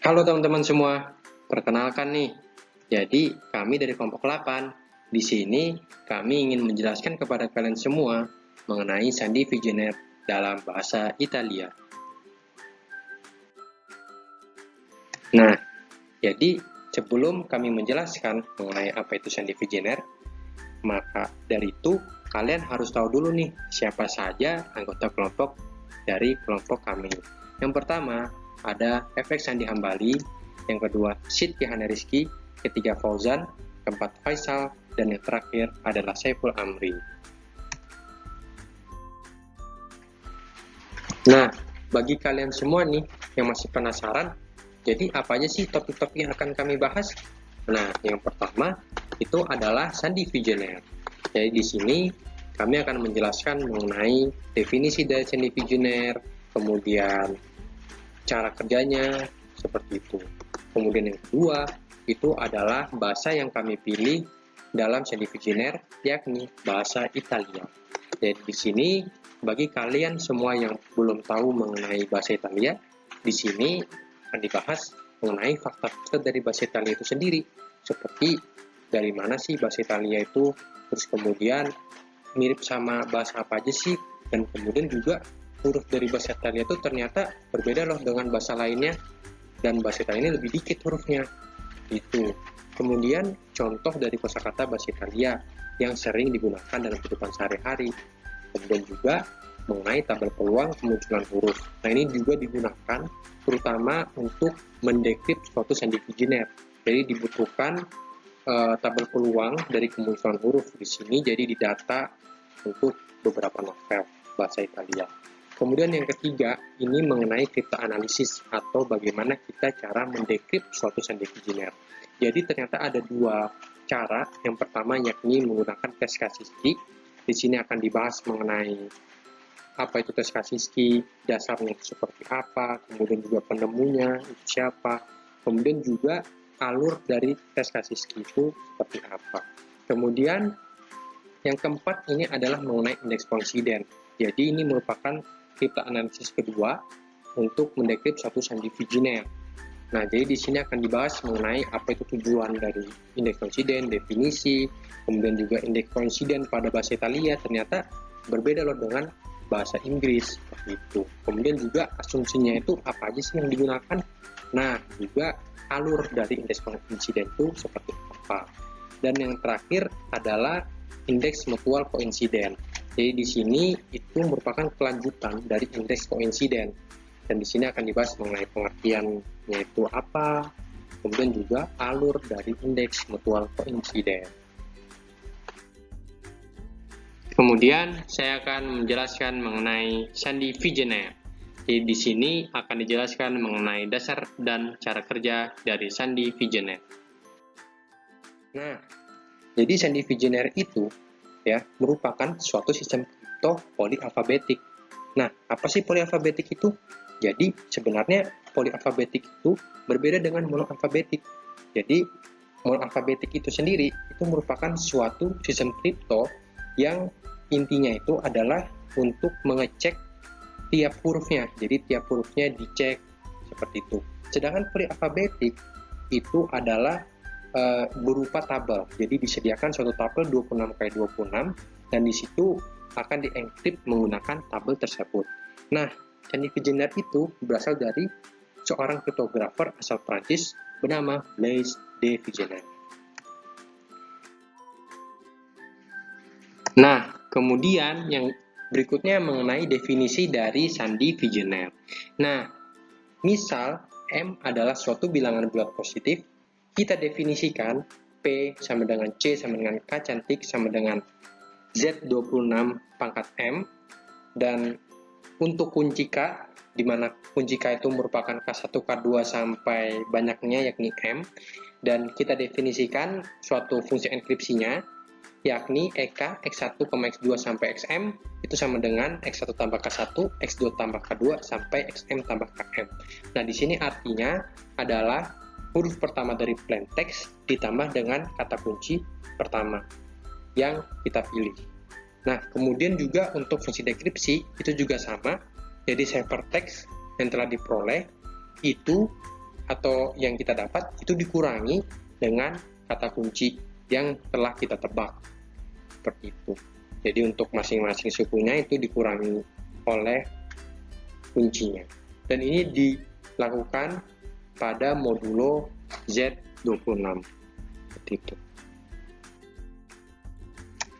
Halo teman-teman semua, perkenalkan nih. Jadi, kami dari kelompok 8. Di sini, kami ingin menjelaskan kepada kalian semua mengenai sandi Vigener dalam bahasa Italia. Nah, jadi sebelum kami menjelaskan mengenai apa itu sandi Vigener, maka dari itu kalian harus tahu dulu nih siapa saja anggota kelompok dari kelompok kami. Yang pertama, ada efek Sandi Hambali, yang kedua Sidki Hanerizki, ketiga Fauzan, keempat Faisal, dan yang terakhir adalah Saiful Amri. Nah, bagi kalian semua nih yang masih penasaran, jadi apa aja sih topik-topik yang akan kami bahas? Nah, yang pertama itu adalah Sandi Vigener. Jadi di sini kami akan menjelaskan mengenai definisi dari Sandi Vigener, kemudian cara kerjanya, seperti itu. Kemudian yang kedua, itu adalah bahasa yang kami pilih dalam Sandi Vigener, yakni bahasa Italia. Jadi di sini, bagi kalian semua yang belum tahu mengenai bahasa Italia, di sini akan dibahas mengenai fakta-fakta dari bahasa Italia itu sendiri, seperti dari mana sih bahasa Italia itu, terus kemudian mirip sama bahasa apa aja sih, dan kemudian juga huruf dari bahasa Italia itu ternyata berbeda loh dengan bahasa lainnya, dan bahasa Italia ini lebih dikit hurufnya itu. Kemudian contoh dari kosakata bahasa Italia yang sering digunakan dalam kehidupan sehari-hari. Kemudian juga mengenai tabel peluang kemunculan huruf. Nah, ini juga digunakan terutama untuk mendekrip suatu sandi Vigener. Jadi dibutuhkan tabel peluang dari kemunculan huruf di sini, jadi didata untuk beberapa novel bahasa Italia. Kemudian yang ketiga, ini mengenai kriptoanalisis atau bagaimana kita cara mendekrip suatu sandi Vigener. Jadi ternyata ada dua cara. Yang pertama yakni menggunakan tes Kaczynski. Di sini akan dibahas mengenai apa itu tes Kaczynski, dasarnya itu seperti apa, kemudian juga penemunya itu siapa, kemudian juga alur dari tes Kaczynski itu seperti apa. Kemudian yang keempat ini adalah mengenai indeks koinsiden. Jadi ini merupakan kriptoanalisis kedua untuk mendekrip suatu sandi Vigener. Nah, jadi di sini akan dibahas mengenai apa itu tujuan dari indeks koinsiden, definisi, kemudian juga indeks koinsiden pada bahasa Italia ternyata berbeda loh dengan bahasa Inggris, seperti itu. Kemudian juga asumsinya itu apa aja sih yang digunakan. Nah, juga alur dari indeks koinsiden itu seperti apa. Dan yang terakhir adalah indeks mutual koinsiden. Jadi di sini itu merupakan kelanjutan dari indeks koinsiden. Dan di sini akan dibahas mengenai pengertiannya itu apa, kemudian juga alur dari indeks mutual koinsiden. Kemudian saya akan menjelaskan mengenai sandi Vigener. Jadi di sini akan dijelaskan mengenai dasar dan cara kerja dari sandi Vigener. Nah, jadi sandi Vigener itu ya merupakan suatu sistem kripto polialfabetik. Nah, apa sih polialfabetik itu? Jadi sebenarnya polialfabetik itu berbeda dengan monoalfabetik. Jadi monoalfabetik itu sendiri itu merupakan suatu sistem kripto yang intinya itu adalah untuk mengecek tiap hurufnya. Jadi tiap hurufnya dicek seperti itu. Sedangkan polialfabetik itu adalah berupa tabel. Jadi disediakan suatu tabel 26x26 dan di situ akan dienkrip menggunakan tabel tersebut. Nah, sandi Vigener itu berasal dari seorang kriptografer asal Prancis bernama Blaise de Vigener. Nah, kemudian yang berikutnya mengenai definisi dari sandi Vigener. Nah, misal M adalah suatu bilangan bulat positif, kita definisikan P sama dengan C sama dengan K cantik sama dengan Z26 pangkat M, dan untuk kunci K, di mana kunci K itu merupakan K1, K2 sampai banyaknya yakni M, dan kita definisikan suatu fungsi enkripsinya yakni EK X1, X2 sampai XM itu sama dengan X1 tambah K1, X2 tambah K2 sampai XM tambah KM. Nah, di sini artinya adalah huruf pertama dari plain text ditambah dengan kata kunci pertama yang kita pilih. Nah, kemudian juga untuk fungsi dekripsi itu juga sama. Jadi ciphertext yang telah diperoleh itu atau yang kita dapat itu dikurangi dengan kata kunci yang telah kita tebak. Seperti itu. Jadi untuk masing-masing sukunya itu dikurangi oleh kuncinya. Dan ini dilakukan pada modulo Z26. Seperti itu.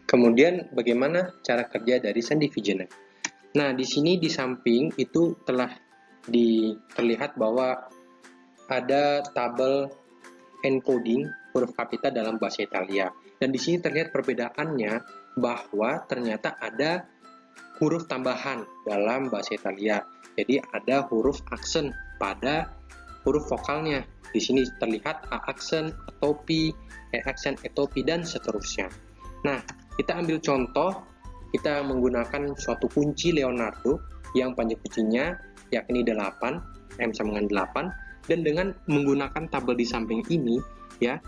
Kemudian bagaimana cara kerja dari Sandy Vigener? Nah, di sini di samping itu telah terlihat bahwa ada tabel encoding huruf kapital dalam bahasa Italia. Dan di sini terlihat perbedaannya bahwa ternyata ada huruf tambahan dalam bahasa Italia. Jadi ada huruf aksen pada huruf vokalnya. Di sini terlihat A aksen, etopi, E aksen, etopi, dan seterusnya. Nah, kita ambil contoh, kita menggunakan suatu kunci Leonardo yang panjang kuncinya yakni 8, M sama dengan 8, dan dengan menggunakan tabel di samping ini, ya,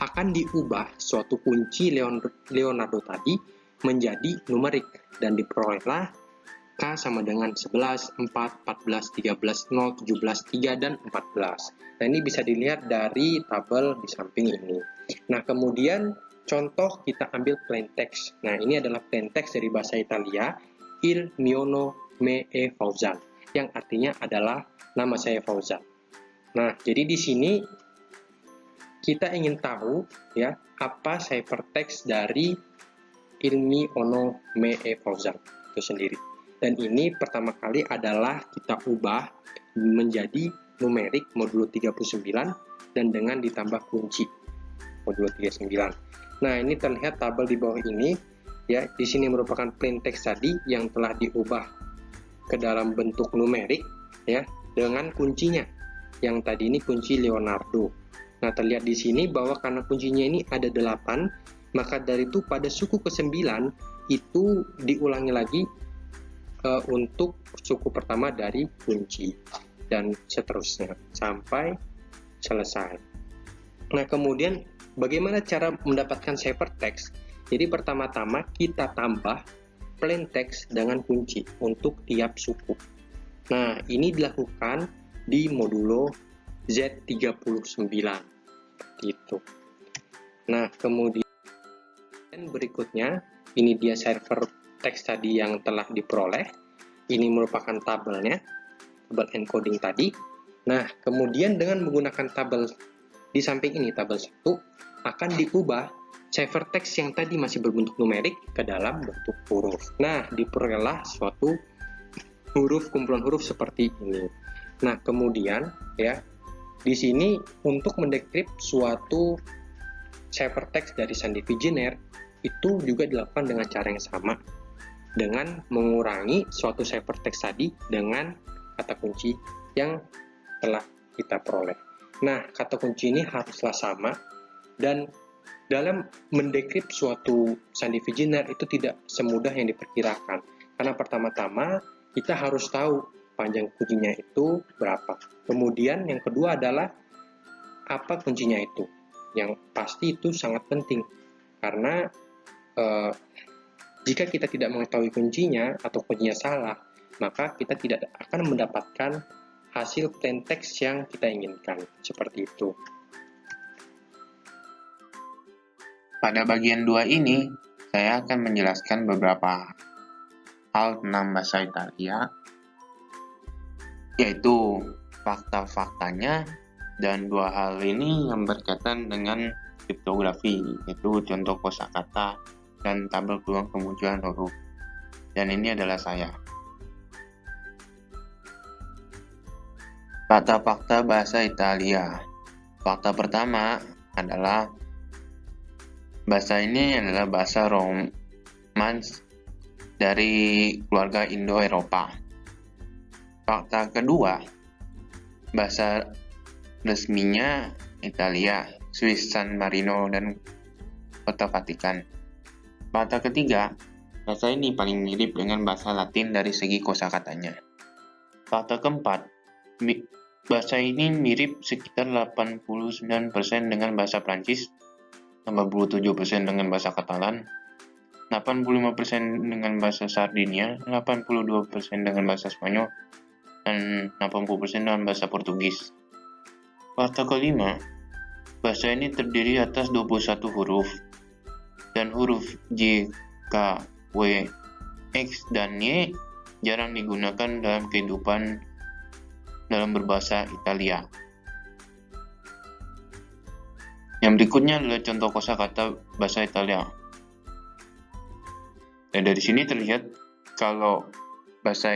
akan diubah suatu kunci Leonardo tadi menjadi numerik, dan diperolehlah K sama dengan 11, 4, 14, 13, 0, 17, 3, dan 14. Nah, ini bisa dilihat dari tabel di samping ini. Nah, kemudian contoh kita ambil plain text. Nah, ini adalah plain text dari bahasa Italia, Il mio nome è Fauzan, yang artinya adalah nama saya Fauzan. Nah, jadi di sini kita ingin tahu ya apa ciphertext dari Il mio nome è Fauzan itu sendiri. Dan ini pertama kali adalah kita ubah menjadi numerik modulo 39 dan dengan ditambah kunci modulo 39. Nah, ini terlihat tabel di bawah ini ya. Di sini merupakan plain text tadi yang telah diubah ke dalam bentuk numerik ya dengan kuncinya. Yang tadi ini kunci Leonardo. Nah, terlihat di sini bahwa karena kuncinya ini ada 8, maka dari itu pada suku ke-9 itu diulangi lagi untuk suku pertama dari kunci dan seterusnya sampai selesai. Nah, kemudian bagaimana cara mendapatkan ciphertext? Jadi pertama-tama kita tambah plain text dengan kunci untuk tiap suku. Nah, ini dilakukan di modulo Z39 gitu. Nah, kemudian berikutnya ini dia ciphertext tadi yang telah diperoleh. Ini merupakan tabelnya, tabel encoding tadi. Nah, kemudian dengan menggunakan tabel di samping ini, tabel 1, akan diubah ciphertext yang tadi masih berbentuk numerik ke dalam bentuk huruf. Nah, diperolehlah suatu huruf, kumpulan huruf seperti ini. Nah, kemudian ya, di sini untuk mendekrip suatu ciphertext dari Sandy Vigener itu juga dilakukan dengan cara yang sama, dengan mengurangi suatu ciphertext tadi dengan kata kunci yang telah kita peroleh. Nah, kata kunci ini haruslah sama, dan dalam mendekrip suatu Sandy Vigener itu tidak semudah yang diperkirakan. Karena pertama-tama kita harus tahu panjang kuncinya itu berapa. Kemudian yang kedua adalah apa kuncinya itu. Yang pasti itu sangat penting. Karena jika kita tidak mengetahui kuncinya atau kuncinya salah, maka kita tidak akan mendapatkan hasil plain text yang kita inginkan. Seperti itu. Pada bagian 2 ini, saya akan menjelaskan beberapa hal tentang bahasa Italia, yaitu fakta-faktanya, dan 2 hal ini yang berkaitan dengan kriptografi, yaitu contoh kosakata dan tabel peluang kemunculan huruf. Dan ini adalah saya. Fakta-fakta bahasa Italia. Fakta pertama adalah bahasa ini adalah bahasa Romance dari keluarga Indo-Eropa. Fakta kedua, bahasa resminya Italia, Swiss, San Marino, dan Kota Vatikan. Fakta ketiga, bahasa ini paling mirip dengan bahasa Latin dari segi kosakatanya. Fakta keempat, bahasa ini mirip sekitar 89% dengan bahasa Prancis, 87% dengan bahasa Katalan, 85% dengan bahasa Sardinia, 82% dengan bahasa Spanyol, dan 80% dengan bahasa Portugis. Fakta kelima, bahasa ini terdiri atas 21 huruf, dan huruf J, K, W, X, dan Y jarang digunakan dalam kehidupan dalam berbahasa Italia. Yang berikutnya adalah contoh kosakata bahasa Italia. Dan dari sini terlihat kalau bahasa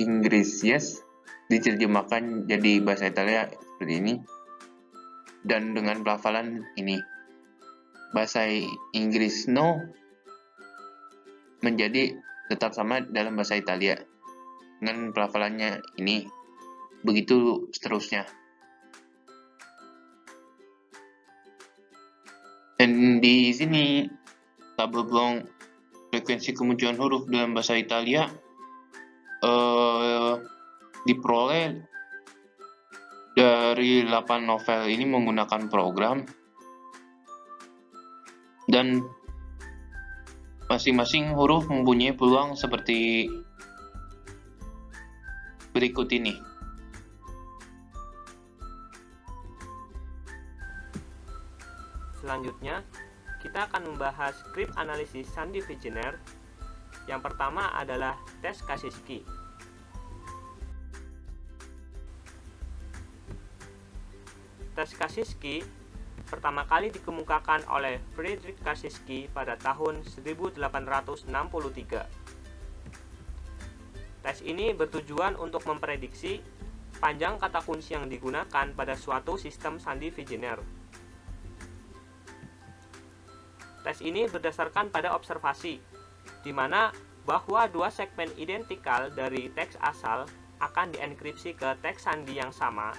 Inggris yes diterjemahkan jadi bahasa Italia seperti ini, dan dengan pelafalan ini. Bahasa Inggris no menjadi tetap sama dalam bahasa Italia dengan pelafalannya ini. Begitu seterusnya. Dan di sini tabel belum frekuensi kemunculan huruf dalam bahasa Italia diperoleh dari 8 novel ini menggunakan program, dan masing-masing huruf mempunyai peluang seperti berikut ini. Selanjutnya, kita akan membahas script analisis Sandy Wegener. Yang pertama adalah tes Kasiski. Tes Kasiski pertama kali dikemukakan oleh Friedrich Kasiski pada tahun 1863. Tes ini bertujuan untuk memprediksi panjang kata kunci yang digunakan pada suatu sistem Sandy Wegener. Tes ini berdasarkan pada observasi, di mana bahwa dua segmen identikal dari teks asal akan dienkripsi ke teks sandi yang sama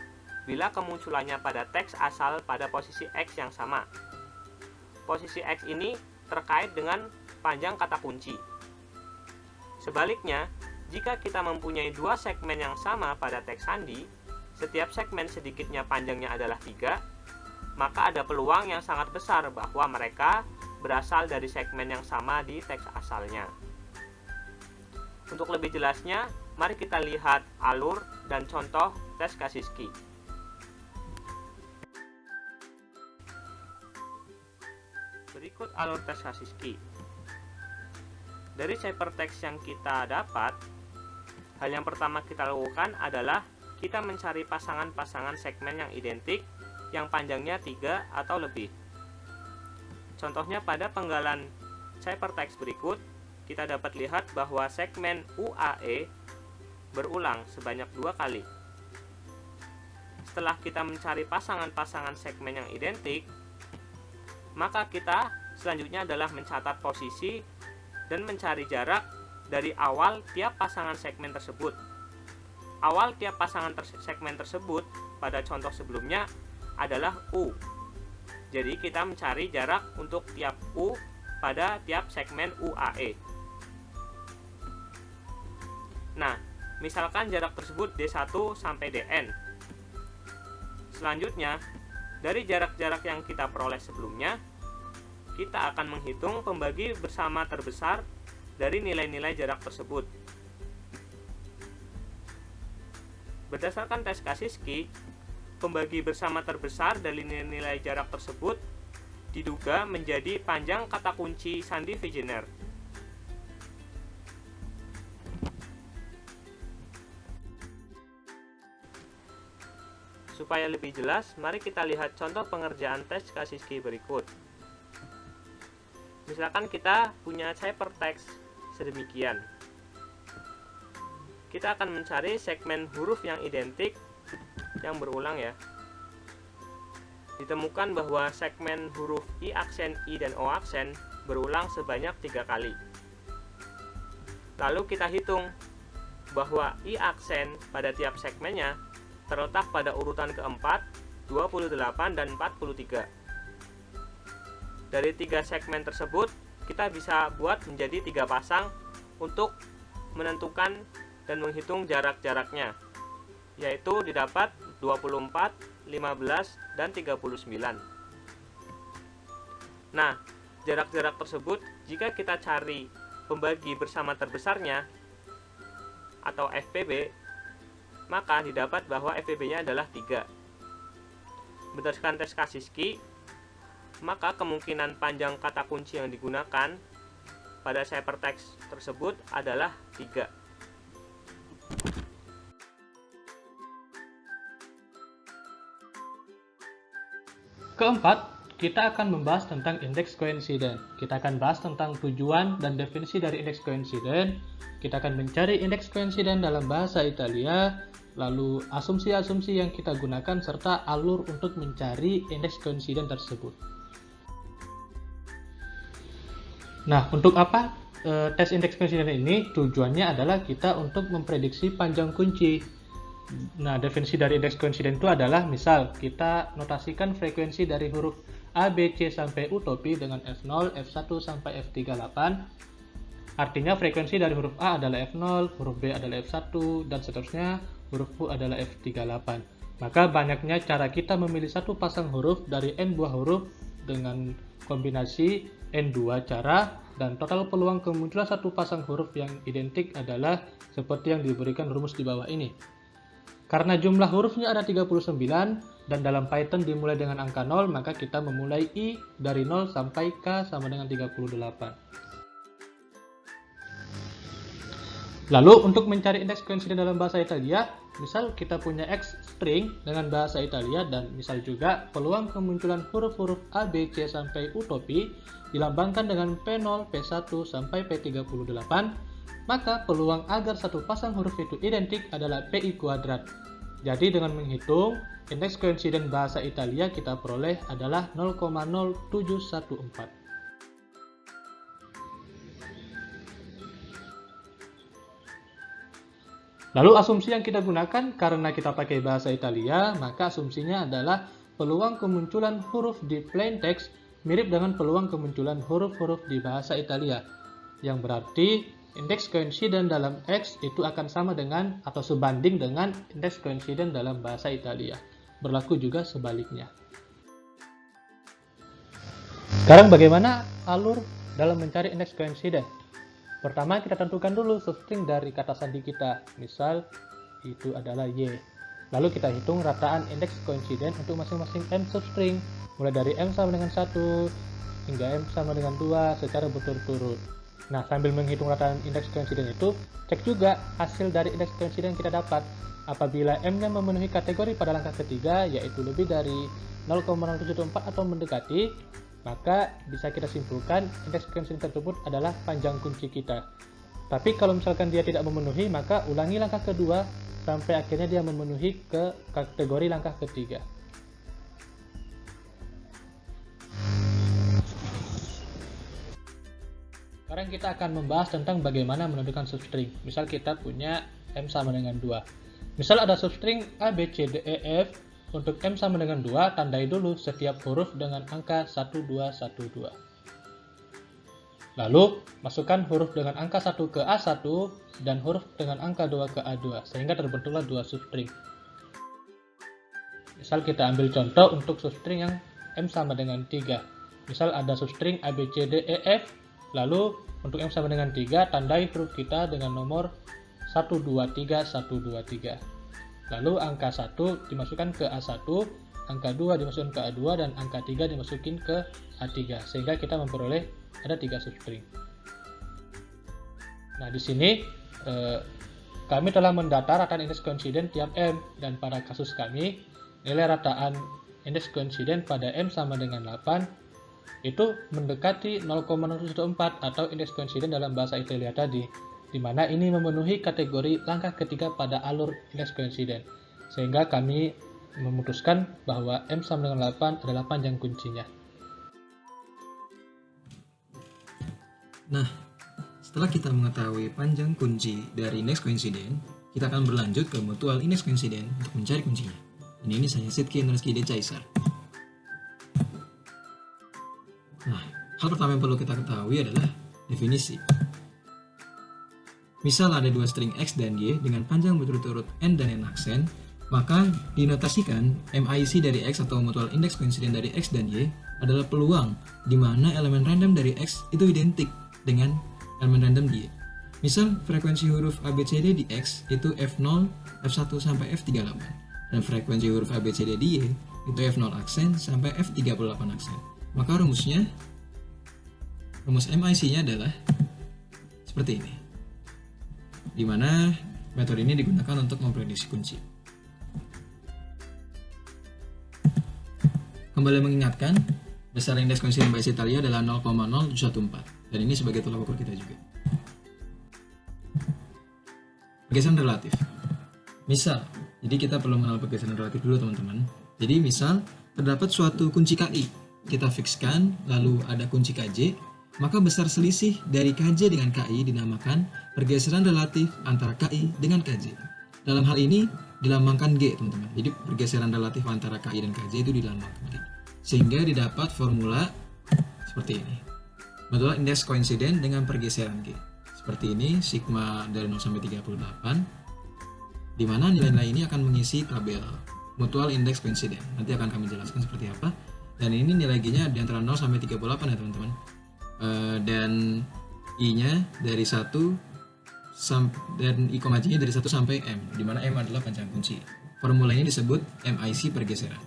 bila kemunculannya pada teks asal pada posisi X yang sama. Posisi X ini terkait dengan panjang kata kunci. Sebaliknya, jika kita mempunyai dua segmen yang sama pada teks sandi, setiap segmen sedikitnya panjangnya adalah 3, maka ada peluang yang sangat besar bahwa mereka berasal dari segmen yang sama di teks asalnya. Untuk lebih jelasnya, mari kita lihat alur dan contoh tes Kasiski. Berikut alur tes Kasiski. Dari ciphertext yang kita dapat, hal yang pertama kita lakukan adalah kita mencari pasangan-pasangan segmen yang identik yang panjangnya 3 atau lebih. Contohnya pada penggalan ciphertext berikut, kita dapat lihat bahwa segmen UAE berulang sebanyak 2 kali. Setelah kita mencari pasangan-pasangan segmen yang identik, maka kita selanjutnya adalah mencatat posisi dan mencari jarak dari awal tiap pasangan segmen tersebut. Awal tiap pasangan segmen tersebut pada contoh sebelumnya adalah U. Jadi kita mencari jarak untuk tiap U pada tiap segmen UAE. Nah, misalkan jarak tersebut D1 sampai Dn. Selanjutnya, dari jarak-jarak yang kita peroleh sebelumnya, kita akan menghitung pembagi bersama terbesar dari nilai-nilai jarak tersebut. Berdasarkan tes Kasiski, pembagi bersama terbesar dari nilai jarak tersebut diduga menjadi panjang kata kunci Sandy Wegener. Supaya lebih jelas, mari kita lihat contoh pengerjaan tes Kasiski berikut. Misalkan kita punya ciphertext sedemikian. Kita akan mencari segmen huruf yang identik yang berulang ya. Ditemukan bahwa segmen huruf I aksen, I, dan O aksen berulang sebanyak 3 kali. Lalu kita hitung bahwa I aksen pada tiap segmennya terletak pada urutan keempat, 28, dan 43. Dari 3 segmen tersebut, kita bisa buat menjadi 3 pasang untuk menentukan dan menghitung jarak-jaraknya, yaitu didapat 24, 15, dan 39. Nah, jarak-jarak tersebut jika kita cari pembagi bersama terbesarnya atau FPB, maka didapat bahwa FPB-nya adalah 3. berdasarkan tes Kasiski, maka kemungkinan panjang kata kunci yang digunakan pada ciphertext tersebut adalah 3. Keempat, kita akan membahas tentang indeks koinsiden. Kita akan bahas tentang tujuan dan definisi dari indeks koinsiden. Kita akan mencari indeks koinsiden dalam bahasa Italia, lalu asumsi-asumsi yang kita gunakan serta alur untuk mencari indeks koinsiden tersebut. Nah, untuk apa tes indeks koinsiden ini? Tujuannya adalah kita untuk memprediksi panjang kunci. Nah, definisi dari indeks koinsiden itu adalah, misal kita notasikan frekuensi dari huruf A, B, C sampai U topi dengan F0, F1 sampai F38. Artinya frekuensi dari huruf A adalah F0, huruf B adalah F1, dan seterusnya huruf U adalah F38. Maka banyaknya cara kita memilih satu pasang huruf dari N buah huruf dengan kombinasi N2 cara, dan total peluang kemunculan satu pasang huruf yang identik adalah seperti yang diberikan rumus di bawah ini. Karena jumlah hurufnya ada 39 dan dalam Python dimulai dengan angka 0, maka kita memulai I dari 0 sampai K sama dengan 38. Lalu untuk mencari indeks koinsiden dalam bahasa Italia, misal kita punya X string dengan bahasa Italia dan misal juga peluang kemunculan huruf-huruf A, B, C sampai U topi dilambangkan dengan P0, P1 sampai P38, maka peluang agar satu pasang huruf itu identik adalah PI kuadrat. Jadi dengan menghitung, indeks koinsiden bahasa Italia kita peroleh adalah 0,0714. Lalu asumsi yang kita gunakan karena kita pakai bahasa Italia, maka asumsinya adalah peluang kemunculan huruf di plain text mirip dengan peluang kemunculan huruf-huruf di bahasa Italia, yang berarti indeks koinsiden dalam X itu akan sama dengan atau sebanding dengan indeks koinsiden dalam bahasa Italia. Berlaku juga sebaliknya. Sekarang bagaimana alur dalam mencari indeks koinsiden? Pertama, kita tentukan dulu substring dari kata sandi kita. Misal, itu adalah Y. Lalu kita hitung rataan indeks koinsiden untuk masing-masing M substring. Mulai dari M sama dengan 1 hingga M sama dengan 2 secara berturut-turut. Nah, sambil menghitung rataan indeks koinsiden itu, cek juga hasil dari indeks koinsiden yang kita dapat. Apabila M-nya memenuhi kategori pada langkah ketiga, yaitu lebih dari 0,074 atau mendekati, maka bisa kita simpulkan indeks koinsiden tersebut adalah panjang kunci kita. Tapi kalau misalkan dia tidak memenuhi, maka ulangi langkah kedua sampai akhirnya dia memenuhi ke kategori langkah ketiga. Sekarang kita akan membahas tentang bagaimana menentukan substring. Misal kita punya M sama dengan 2. Misal ada substring A, B, C, D, E, F. Untuk M sama dengan 2, tandai dulu setiap huruf dengan angka 1, 2, 1, 2. Lalu, masukkan huruf dengan angka 1 ke A1 dan huruf dengan angka 2 ke A2, sehingga terbentuklah dua substring. Misal kita ambil contoh untuk substring yang M sama dengan 3. Misal ada substring A, B, C, D, E, F. Lalu, untuk M sama dengan 3, tandai huruf kita dengan nomor 1, 2, 3, 1, 2, 3. Lalu angka 1 dimasukkan ke A1, angka 2 dimasukkan ke A2, dan angka 3 dimasukin ke A3. Sehingga kita memperoleh ada 3 substring. Nah, di sini kami telah mendata rataan indeks koinsiden tiap M. Dan pada kasus kami, nilai rataan indeks koinsiden pada M sama dengan 8 itu mendekati 0,014 atau indeks koinsiden dalam bahasa Italia tadi, di mana ini memenuhi kategori langkah ketiga pada alur indeks koinsiden, sehingga kami memutuskan bahwa M sama dengan 8 adalah panjang kuncinya. Nah, setelah kita mengetahui panjang kunci dari indeks koinsiden, kita akan berlanjut ke mutual indeks koinsiden untuk mencari kuncinya. Dan ini saya Sidki Nurski de Caesar. Nah, hal pertama yang perlu kita ketahui adalah definisi. Misal ada dua string X dan Y dengan panjang berturut-turut N dan N aksen, maka dinotasikan MIC dari X atau mutual index koinsiden dari X dan Y adalah peluang di mana elemen random dari X itu identik dengan elemen random di Y. Misal frekuensi huruf ABCD di X itu F0, F1 sampai F38, dan frekuensi huruf ABCD di Y itu F0 aksen sampai F38 aksen. Maka rumus MIC-nya adalah seperti ini, di mana metode ini digunakan untuk memprediksi kunci. Kembali mengingatkan, besar indeks coincident Bayes Italia adalah 0,0714, dan ini sebagai tolak ukur kita juga. Pergeseran relatif. Misal, jadi kita perlu mengenal pergeseran relatif dulu teman-teman. Jadi misal, terdapat suatu kunci KI, kita fixkan, lalu ada kunci KJ, maka besar selisih dari KJ dengan KI dinamakan pergeseran relatif antara KI dengan KJ. Dalam hal ini, dilambangkan G teman-teman. Jadi pergeseran relatif antara KI dan KJ itu dilambangkan G. Sehingga didapat formula seperti ini. Mutual indeks coincident dengan pergeseran G. Seperti ini, sigma dari 0 sampai 38, di mana nilai-nilai ini akan mengisi tabel mutual index coincident. Nanti akan kami jelaskan seperti apa. Dan ini nilai G-nya di antara 0 sampai 38 ya teman-teman. Dan I-nya dari 1 dan I, J-nya dari 1 sampai M, di mana M adalah panjang kunci. Formula ini disebut MIC pergeseran.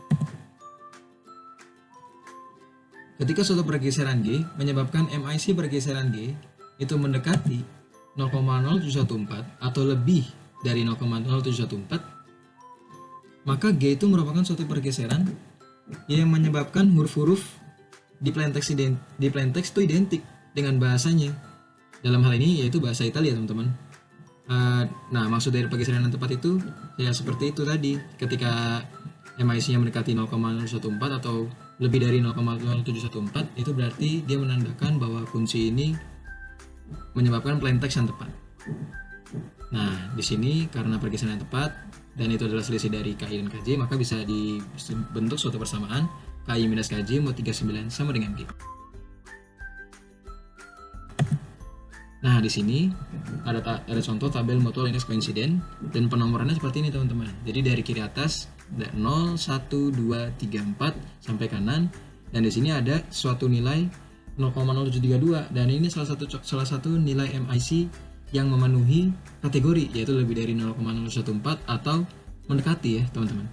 Ketika suatu pergeseran G menyebabkan MIC pergeseran G itu mendekati 0,0714 atau lebih dari 0,0714, maka G itu merupakan suatu pergeseran yang menyebabkan huruf-huruf di plain text itu identik dengan bahasanya. Dalam hal ini yaitu bahasa Italia teman-teman. Nah, maksud dari pergeseran yang tepat itu ya seperti itu tadi. Ketika MIC-nya mendekati 0,014 atau lebih dari 0,0714, itu berarti dia menandakan bahwa kunci ini menyebabkan plain text yang tepat. Nah, di sini karena pergeseran yang tepat dan itu adalah selisih dari KI dan KJ, maka bisa dibentuk suatu persamaan KI minus KJ mod 39 sama dengan G. Nah, di sini ada contoh tabel mutual index coincident dan penomorannya seperti ini teman-teman. Jadi dari kiri atas ada 0, 1, 2, 3, 4 sampai kanan, dan di sini ada suatu nilai 0,0732, dan ini salah satu nilai MIC yang memenuhi kategori, yaitu lebih dari 0,014 atau mendekati ya teman-teman.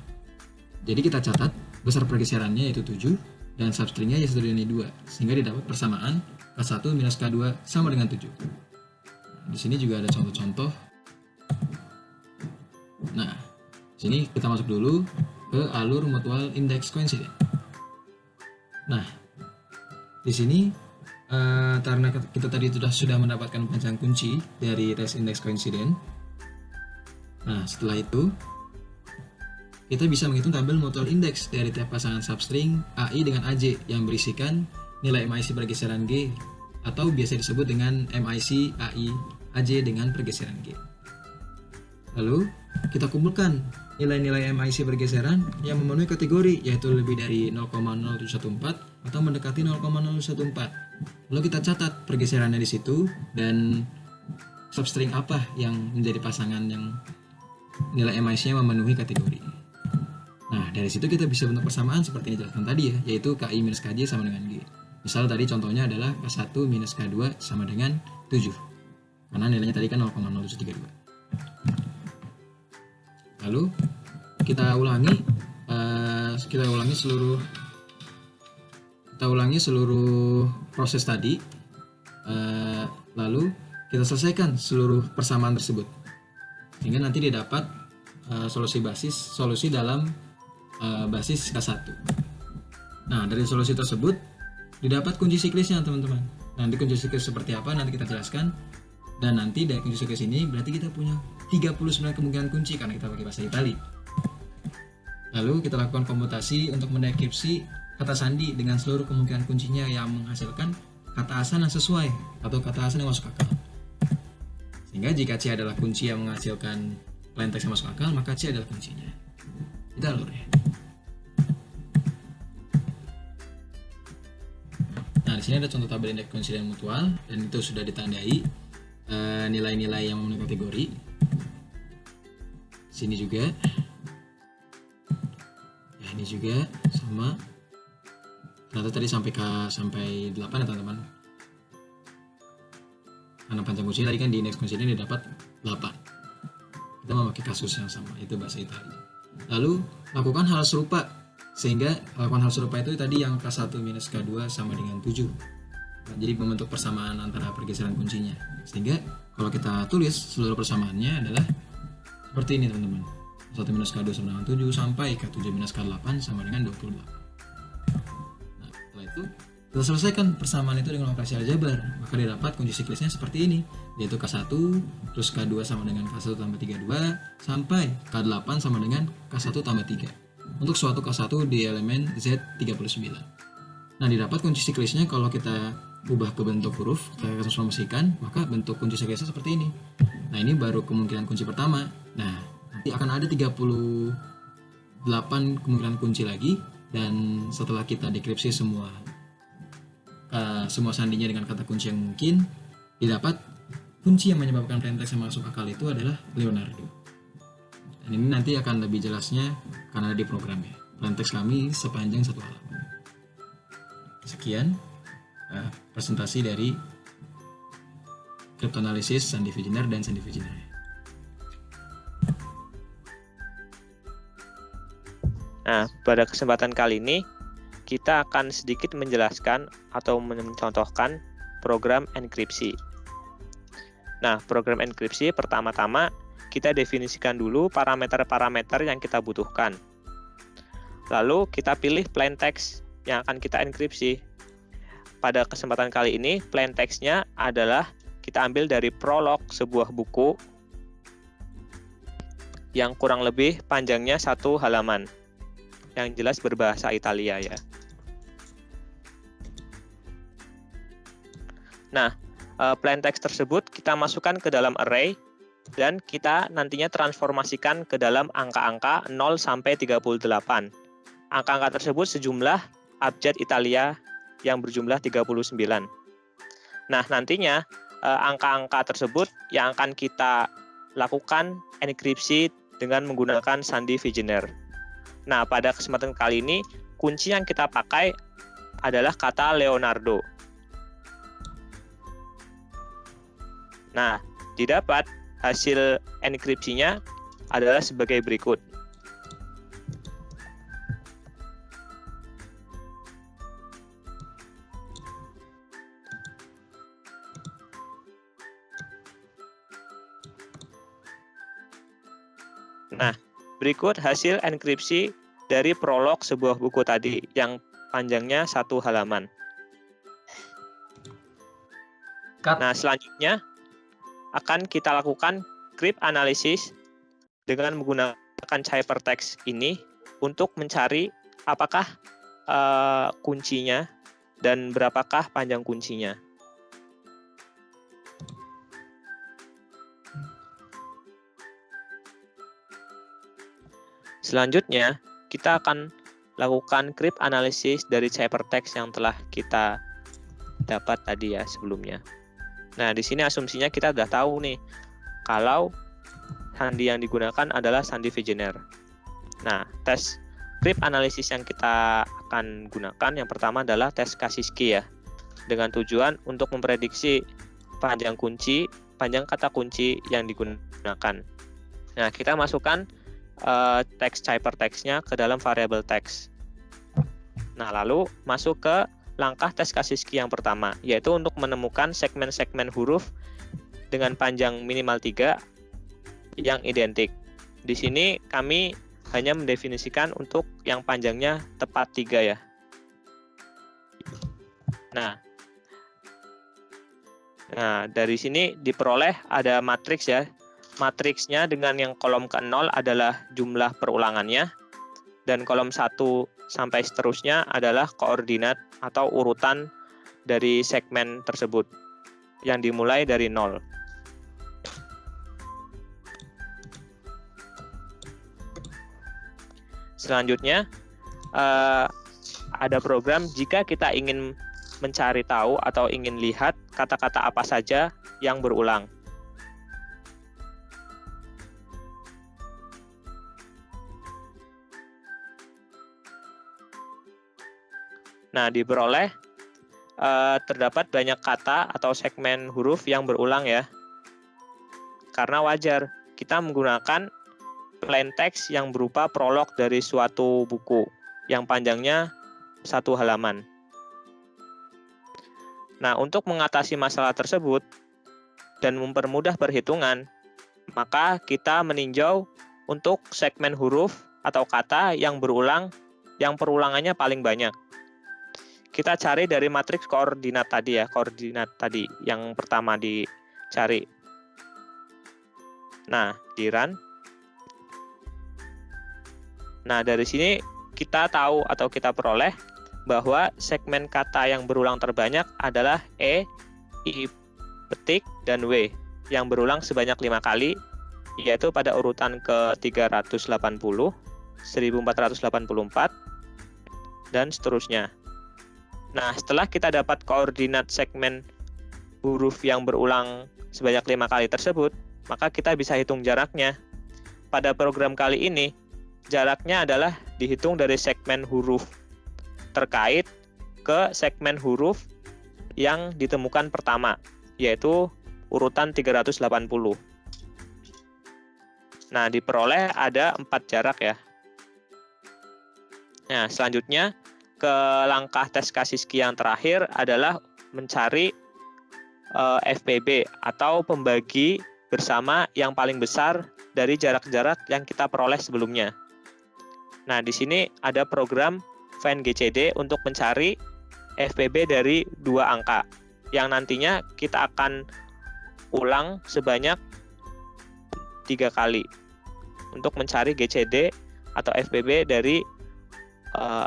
Jadi kita catat besar pergeserannya yaitu 7 dan substringnya yaitu ini 2, sehingga didapat persamaan K1 minus K2 sama dengan 7. Di sini juga ada contoh-contoh. Nah, sini kita masuk dulu ke alur mutual index coincident. Nah, di sini karena kita tadi sudah mendapatkan panjang kunci dari tes index coincident. Nah, setelah itu kita bisa menghitung tabel mutual index dari tiap pasangan substring AI dengan AJ yang berisikan nilai MIC pergeseran G, atau biasa disebut dengan MIC AI AJ dengan pergeseran G. Lalu kita kumpulkan nilai-nilai MIC pergeseran yang memenuhi kategori, yaitu lebih dari 0,0714 atau mendekati 0,014. Lalu kita catat pergeserannya di situ dan substring apa yang menjadi pasangan yang nilai MIC-nya memenuhi kategori. Nah, dari situ kita bisa bentuk persamaan seperti yang dijelaskan tadi ya, yaitu KI minus KJ sama dengan G. Misal tadi contohnya adalah K1 minus K2 sama dengan 7, karena nilainya tadi kan 0,0732. Lalu kita ulangi seluruh proses tadi, lalu kita selesaikan seluruh persamaan tersebut, sehingga nanti didapat solusi dalam basis K1. Nah, dari solusi tersebut didapat kunci siklisnya teman-teman. Nanti kunci siklis seperti apa nanti kita jelaskan. Dan nanti dari kunci siklis ini berarti kita punya 39 kemungkinan kunci karena kita pakai bahasa Itali. Lalu kita lakukan komputasi untuk mendeskripsi kata sandi dengan seluruh kemungkinan kuncinya yang menghasilkan kata asal yang sesuai atau kata asal yang masuk akal. Sehingga jika C adalah kunci yang menghasilkan plain text yang masuk akal, maka C adalah kuncinya. Itu alurnya. Nah, di sini ada contoh tabel indeks coincident mutual dan itu sudah ditandai nilai-nilai yang memenuhi kategori. Sini juga. Ya, ini juga sama. Ternyata tadi sampai 8 ya teman-teman. Karena panjang kunci tadi kan di indeks coincident didapat 8. Kita memakai kasus yang sama, itu bahasa Italia. Lalu lakukan hal serupa Sehingga lakukan hal serupa itu tadi yang K1 minus K2 sama dengan 7. Nah, jadi membentuk persamaan antara pergeseran kuncinya. Sehingga kalau kita tulis seluruh persamaannya adalah seperti ini teman-teman. K1 minus K2 sama dengan 7 sampai K7 minus K8 sama dengan 28. Nah, setelah itu kita selesaikan persamaan itu dengan operasi aljabar, maka didapat kunci siklisnya seperti ini, yaitu K1 terus K2 sama dengan K1 tambah 32 sampai K8 sama dengan K1 tambah 3 untuk suatu K1 di elemen Z39. Nah, didapat kunci siklisnya kalau kita ubah ke bentuk huruf, kita transformasikan, maka bentuk kunci siklisnya seperti ini. Nah, ini baru kemungkinan kunci pertama. Nah, nanti akan ada 38 kemungkinan kunci lagi, dan setelah kita dekripsi semua sandinya dengan kata kunci yang mungkin, didapat kunci yang menyebabkan plaintext yang masuk akal itu adalah Leonardo. Dan ini nanti akan lebih jelasnya karena ada di programnya. Plaintext kami sepanjang 1 halaman. Sekian presentasi dari cryptanalysis Sandy Wegener dan Sandy Wegener. Nah, pada kesempatan kali ini kita akan sedikit menjelaskan atau mencontohkan program enkripsi. Nah, program enkripsi pertama-tama kita definisikan dulu parameter-parameter yang kita butuhkan. Lalu kita pilih plaintext yang akan kita enkripsi. Pada kesempatan kali ini, plaintext-nya adalah kita ambil dari prolog sebuah buku yang kurang lebih panjangnya 1 halaman. Yang jelas berbahasa Italia ya. Nah, plaintext tersebut kita masukkan ke dalam array dan kita nantinya transformasikan ke dalam angka-angka 0 sampai 38. Angka-angka tersebut sejumlah abjad Italia yang berjumlah 39. Nah, nantinya angka-angka tersebut yang akan kita lakukan enkripsi dengan menggunakan Sandy Wegener. Nah, pada kesempatan kali ini kunci yang kita pakai adalah kata Leonardo. Nah, didapat hasil enkripsinya adalah sebagai berikut. Nah, berikut hasil enkripsi dari prolog sebuah buku tadi yang panjangnya 1 halaman. Nah, selanjutnya akan kita lakukan crypt analysis dengan menggunakan hypertext ini untuk mencari apakah kuncinya dan berapakah panjang kuncinya. Selanjutnya, kita akan lakukan crypt analysis dari hypertext yang telah kita dapat tadi ya sebelumnya. Nah, di sini asumsinya kita sudah tahu nih, kalau sandi yang digunakan adalah Sandy Wegener. Nah, tes crypt analysis yang kita akan gunakan yang pertama adalah tes Kasiski ya, dengan tujuan untuk memprediksi panjang kata kunci yang digunakan. Nah, kita masukkan teks hypertext-nya ke dalam variabel teks. Nah, lalu masuk ke langkah tes Kasiski yang pertama, yaitu untuk menemukan segmen-segmen huruf dengan panjang minimal 3 yang identik. Di sini kami hanya mendefinisikan untuk yang panjangnya tepat 3 ya. Nah, dari sini diperoleh ada matriks ya. Matriksnya dengan yang kolom ke-0 adalah jumlah perulangannya, dan kolom 1 sampai seterusnya adalah koordinat atau urutan dari segmen tersebut yang dimulai dari 0. Selanjutnya ada program jika kita ingin mencari tahu atau ingin lihat kata-kata apa saja yang berulang. Nah, diperoleh terdapat banyak kata atau segmen huruf yang berulang ya. Karena wajar, kita menggunakan plaintext yang berupa prolog dari suatu buku. yang panjangnya 1 halaman. Nah, untuk mengatasi masalah tersebut dan mempermudah perhitungan, maka kita meninjau untuk segmen huruf atau kata yang berulang, yang perulangannya paling banyak. Kita cari dari matriks koordinat tadi ya, koordinat tadi yang pertama dicari. Nah, di run. Nah, dari sini kita tahu atau kita peroleh bahwa segmen kata yang berulang terbanyak adalah E, I petik, dan W yang berulang sebanyak 5 kali, yaitu pada urutan ke-380, 1484, dan seterusnya. Nah, setelah kita dapat koordinat segmen huruf yang berulang sebanyak 5 kali tersebut, maka kita bisa hitung jaraknya. Pada program kali ini, jaraknya adalah dihitung dari segmen huruf terkait ke segmen huruf yang ditemukan pertama, yaitu urutan 380. Nah, diperoleh ada 4 jarak ya. Nah, selanjutnya ke langkah tes Kasiski yang terakhir adalah mencari FPB atau pembagi bersama yang paling besar dari jarak-jarak yang kita peroleh sebelumnya. Nah, di sini ada program find GCD untuk mencari FPB dari 2 angka yang nantinya kita akan ulang sebanyak 3 kali untuk mencari GCD atau FPB dari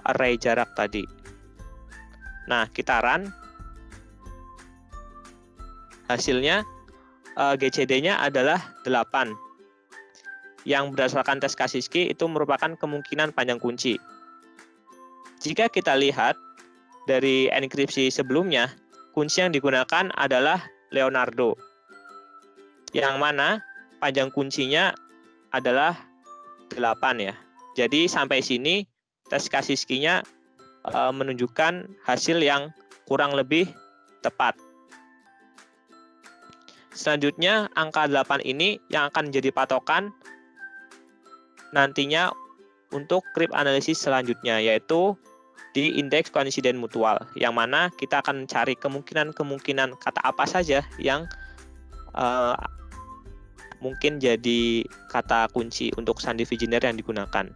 array jarak tadi. Nah, kita run. Hasilnya GCD-nya adalah 8. Yang berdasarkan tes Kasiski itu merupakan kemungkinan panjang kunci. Jika kita lihat dari enkripsi sebelumnya, kunci yang digunakan adalah Leonardo, yang mana panjang kuncinya adalah 8 ya. Jadi sampai sini tes Kasiski-nya menunjukkan hasil yang kurang lebih tepat. Selanjutnya, angka 8 ini yang akan menjadi patokan nantinya untuk cryptanalysis selanjutnya, yaitu di indeks koinsiden mutual, yang mana kita akan mencari kemungkinan kata apa saja yang mungkin jadi kata kunci untuk Sandy Vigenaire yang digunakan.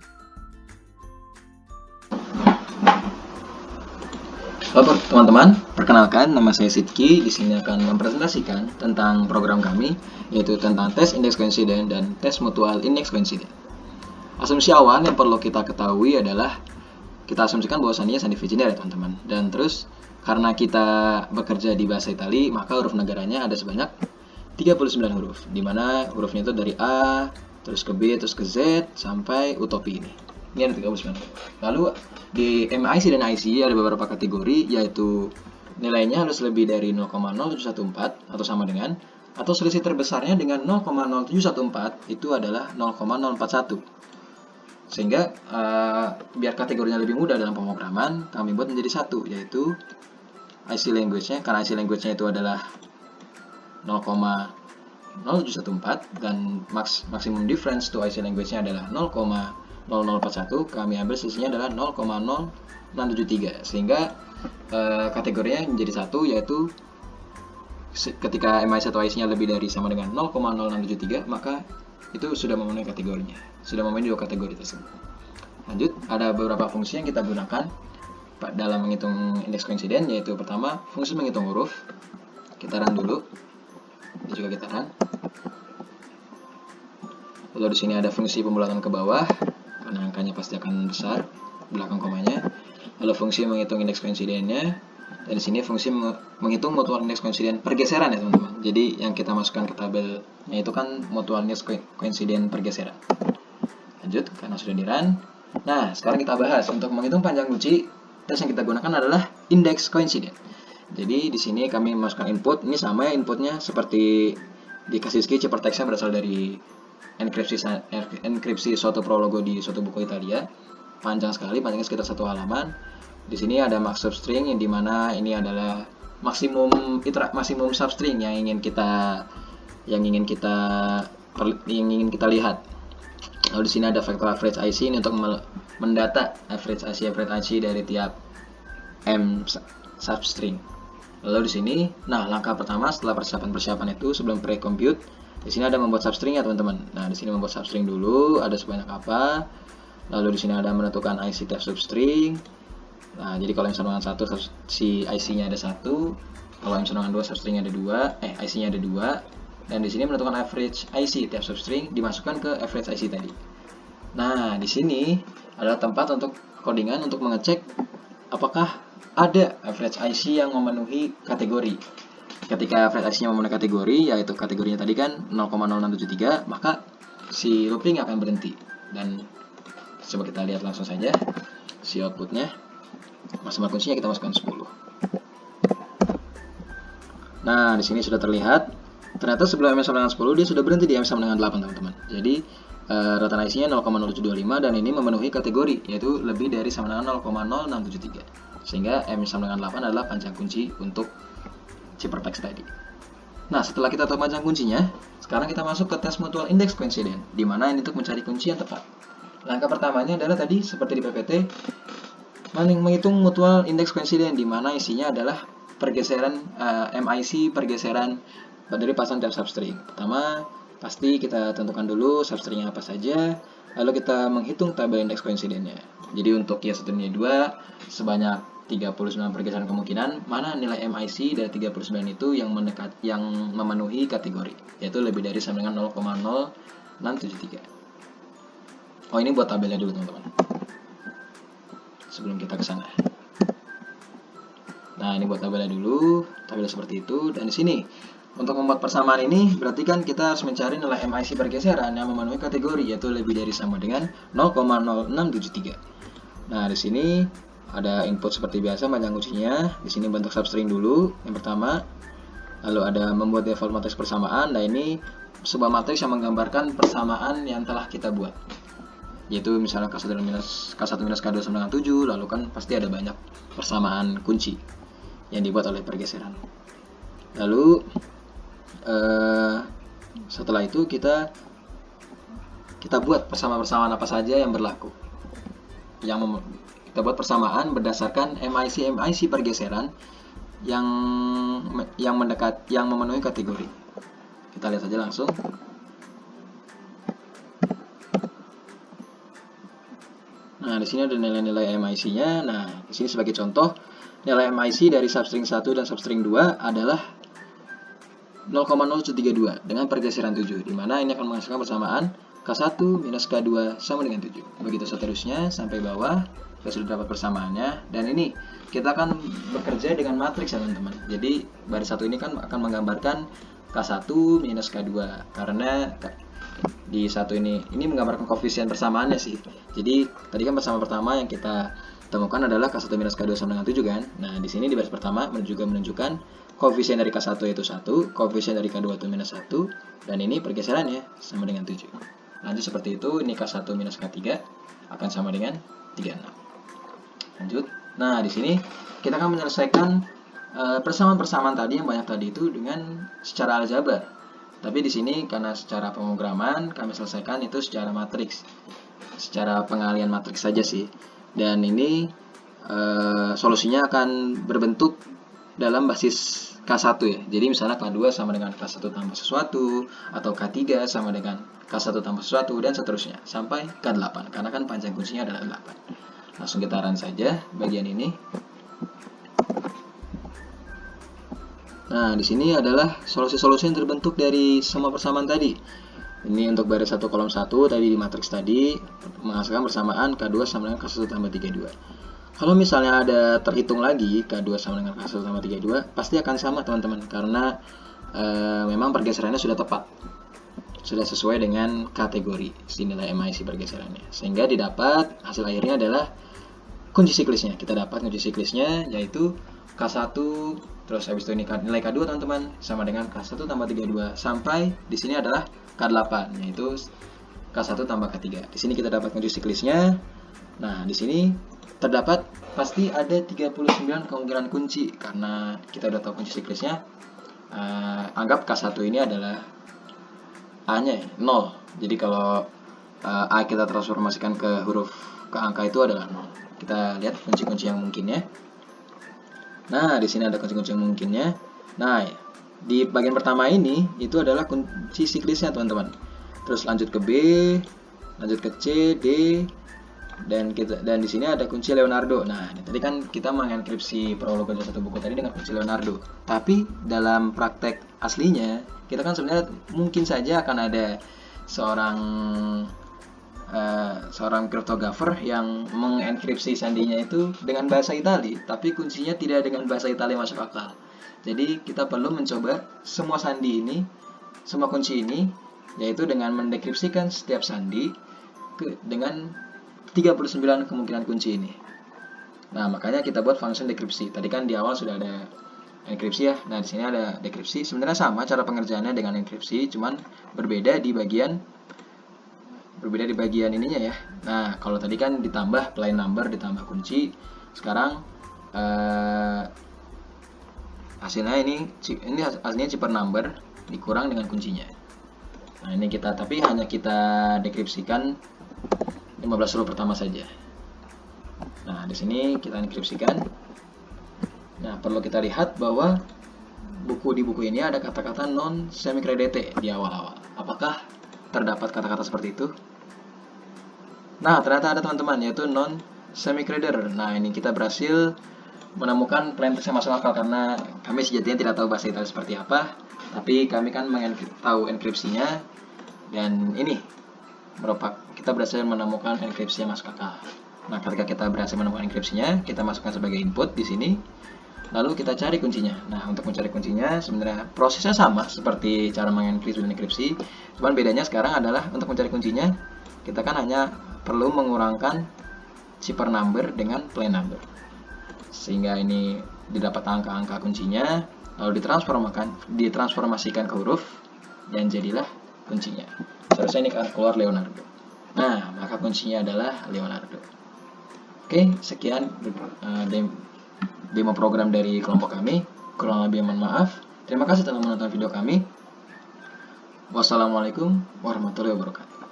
Halo teman-teman, perkenalkan nama saya Sidki. Di sini akan mempresentasikan tentang program kami, yaitu tentang tes indeks koinsiden dan tes mutual indeks koinsiden. Asumsi awal yang perlu kita ketahui adalah kita asumsikan bahwasannya Sandy Vigenaire ya teman-teman. Dan terus karena kita bekerja di bahasa Itali, maka huruf negaranya ada sebanyak 39 huruf, di mana hurufnya itu dari A, terus ke B, terus ke Z, sampai utopi ini. Ini ada 39 huruf. Lalu di MIC dan IC ada beberapa kategori, yaitu nilainya harus lebih dari 0,0714 atau sama dengan, atau selisih terbesarnya dengan 0,0714 itu adalah 0,041. Sehingga biar kategorinya lebih mudah dalam pemrograman, kami buat menjadi satu, yaitu IC language-nya. Karena IC language-nya itu adalah 0,0714 dan maximum difference to IC language-nya adalah 0,0041, kami ambil sisinya adalah 0,0673, sehingga kategorinya menjadi satu, yaitu ketika MIC atau IC-nya lebih dari sama dengan 0,0673, maka itu sudah memenuhi kategorinya, sudah memenuhi 2 kategori tersebut. Lanjut, ada beberapa fungsi yang kita gunakan dalam menghitung indeks koinsiden, yaitu pertama, fungsi menghitung huruf. Kita run dulu. Ini juga kita run. Lalu di sini ada fungsi pembulatan ke bawah, karena angkanya pasti akan besar belakang komanya. Lalu fungsi menghitung indeks koinsidennya, dan di sini fungsi menghitung mutual indeks koinsiden pergeseran ya teman-teman. Jadi yang kita masukkan ke tabelnya itu kan mutual indeks koinsiden pergeseran. Lanjut, karena sudah di run. Nah, sekarang kita bahas untuk menghitung panjang kunci. Tes yang kita gunakan adalah indeks koinsiden. Jadi di sini kami masukkan input. Ini sama ya inputnya seperti di Kasiski, ciphertextnya berasal dari enkripsi suatu prologo di suatu buku Italia. Panjang sekali, panjangnya sekitar 1 halaman. Di sini ada max substring, yang dimana ini adalah maksimum substring yang ingin kita lihat. Lalu di sini ada vector average IC ini untuk mendata average IC dari tiap M substring. Lalu di sini, nah langkah pertama setelah persiapan itu sebelum pre-compute, di sini ada membuat substring ya teman-teman. Nah di sini membuat substring dulu, ada sebanyak apa. Lalu di sini ada menentukan IC tiap substring. Nah jadi kalau M sama dengan 1 si IC-nya ada 1, kalau M sama dengan 2 substring-nya ada 2, IC-nya ada 2. Dan di sini menentukan average IC tiap substring dimasukkan ke average IC tadi. Nah, di sini adalah tempat untuk codingan untuk mengecek apakah ada average IC yang memenuhi kategori. Ketika average IC-nya memenuhi kategori, yaitu kategorinya tadi kan 0,0673, maka si looping akan berhenti. Dan coba kita lihat langsung saja si outputnya. Maksimal kuncinya kita masukkan 10. Nah, di sini sudah terlihat. Ternyata sebelum M sama dengan 10 dia sudah berhenti di M sama dengan 8 teman-teman. Jadi rata IC-nya 0,0725 dan ini memenuhi kategori yaitu lebih dari sama dengan 0,0673. Sehingga M sama dengan 8 adalah panjang kunci untuk CyberText tadi. Nah, setelah kita tahu panjang kuncinya, sekarang kita masuk ke tes mutual index coincidence, di mana ini untuk mencari kunci yang tepat. Langkah pertamanya adalah tadi seperti di PPT, menghitung mutual index coincidence, di mana isinya adalah pergeseran MIC pergeseran dari pasangan tiap substring. Pertama, pasti kita tentukan dulu substringnya apa saja, lalu kita menghitung tabel indeks coincidence-nya. Jadi untuk Y1 dan Y2 sebanyak 39 pergeseran kemungkinan mana nilai MIC dari 39 itu yang memenuhi kategori, yaitu lebih dari sama dengan 0,0673. Oh, ini buat tabelnya dulu teman-teman, sebelum kita ke sana. Nah, ini buat tabelnya dulu, tabelnya seperti itu. Dan di sini untuk membuat persamaan ini berarti kan kita harus mencari nilai MIC pergeseran yang memenuhi kategori, yaitu lebih dari sama dengan 0,0673. Nah, di sini ada input seperti biasa panjang kuncinya. Di sini bentuk substring dulu yang pertama. Lalu ada membuat default matriks persamaan. Nah, ini sebuah matriks yang menggambarkan persamaan yang telah kita buat. Yaitu misalnya K1 minus K2 sama dengan 7, lalu kan pasti ada banyak persamaan kunci yang dibuat oleh pergeseran. Lalu setelah itu kita buat persamaan apa saja yang berlaku. Kita buat persamaan berdasarkan MIC pergeseran yang memenuhi kategori. Kita lihat saja langsung. Nah, di sini ada nilai-nilai MIC-nya. Nah, di sini sebagai contoh, nilai MIC dari substring 1 dan substring 2 adalah 0,0732 dengan pergeseran 7, di mana ini akan menghasilkan persamaan K1 minus K2 sama dengan 7. Begitu seterusnya sampai bawah, kita sudah dapat persamaannya. Dan ini kita akan bekerja dengan matriks ya teman-teman. Jadi baris 1 ini kan akan menggambarkan K1 minus K2, karena di satu ini menggambarkan koefisien persamaannya sih. Jadi tadi kan persamaan pertama yang kita temukan adalah K1 minus K2 sama dengan 7 kan. Nah, di sini di baris pertama juga menunjukkan koefisien dari K1 yaitu 1, koefisien dari K2 itu minus 1, dan ini pergeserannya sama dengan 7. Lanjut seperti itu, ini K1 minus K3 akan sama dengan 36. Lanjut. Nah, di sini kita akan menyelesaikan persamaan-persamaan tadi yang banyak tadi itu dengan secara aljabar. Tapi di sini karena secara pemrograman kami selesaikan itu secara matriks, secara pengalian matriks saja sih. Dan ini solusinya akan berbentuk dalam basis K1 ya. Jadi misalnya K2 sama dengan K1 tambah sesuatu, atau K3 sama dengan K1 tambah sesuatu, dan seterusnya sampai K8, karena kan panjang kuncinya adalah 8. Langsung kita run saja bagian ini. Nah, di sini adalah solusi-solusi yang terbentuk dari semua persamaan tadi. Ini untuk baris 1 kolom 1 tadi di matriks tadi menghasilkan persamaan K2 sama dengan K1 tambah 32. Kalau misalnya ada terhitung lagi K2 sama dengan K1 tambah 32, pasti akan sama teman-teman, karena memang pergeserannya sudah tepat, sudah sesuai dengan kategori si nilai MIC pergeserannya, sehingga didapat hasil akhirnya adalah kunci siklisnya. Kita dapat kunci siklisnya yaitu K1, terus habis itu ini nilai K2 teman-teman sama dengan K1 tambah 32 sampai di sini adalah K8, yaitu K1 tambah K3. Di sini kita dapat kunci siklisnya. Nah, di sini terdapat pasti ada 39 kemungkinan kunci, karena kita udah tahu kunci siklisnya. Anggap K1 ini adalah A-nya 0. Jadi kalau A kita transformasikan ke huruf ke angka itu adalah 0. Kita lihat kunci-kunci yang mungkinnya. Nah, di sini ada kunci-kunci yang mungkinnya. Nah, di bagian pertama ini itu adalah kunci siklisnya, teman-teman. Terus lanjut ke B, lanjut ke C, D, dan di sini ada kunci Leonardo. Nah, tadi kan kita mengenkripsi prolog dari satu buku tadi dengan kunci Leonardo. Tapi dalam praktek aslinya, kita kan sebenarnya mungkin saja akan ada seorang cryptographer yang mengenkripsi sandinya itu dengan bahasa Itali, tapi kuncinya tidak dengan bahasa Itali masuk akal. Jadi kita perlu mencoba semua sandi ini, semua kunci ini, yaitu dengan mendekripsikan setiap sandi dengan 39 kemungkinan kunci ini. Nah, makanya kita buat function dekripsi. Tadi kan di awal sudah ada enkripsi ya. Nah, di sini ada dekripsi. Sebenarnya sama cara pengerjaannya dengan enkripsi, cuman berbeda di bagian ininya ya. Nah, kalau tadi kan ditambah plain number ditambah kunci, sekarang hasilnya ini hasilnya cipher number dikurang dengan kuncinya. Nah, ini tapi hanya kita dekripsikan 15 huruf pertama saja. Nah, di sini kita enkripsikan. Nah, perlu kita lihat bahwa di buku ini ada kata-kata non semicredete di awal-awal. Apakah terdapat kata-kata seperti itu? Nah, ternyata ada, teman-teman, yaitu non semicreder. Nah, ini kita berhasil menemukan plaintext yang masuk akal karena kami sejatinya tidak tahu bahasa Italia seperti apa, tapi kami kan tahu enkripsinya, dan ini kita berhasil menemukan enkripsi yang masuk akal. Nah, ketika kita berhasil menemukan enkripsinya, kita masukkan sebagai input di sini, lalu kita cari kuncinya. Nah, untuk mencari kuncinya sebenarnya prosesnya sama seperti cara mengenkripsi dan enkripsi, cuman bedanya sekarang adalah untuk mencari kuncinya kita kan hanya perlu mengurangkan cipher number dengan plain number, sehingga ini didapat angka-angka kuncinya, lalu ditransformasikan ke huruf, dan jadilah kuncinya. Seharusnya ini akan keluar Leonardo. Nah, maka kuncinya adalah Leonardo. Oke, sekian demo program dari kelompok kami. Kurang lebih mohon maaf. Terima kasih telah menonton video kami. Wassalamualaikum warahmatullahi wabarakatuh.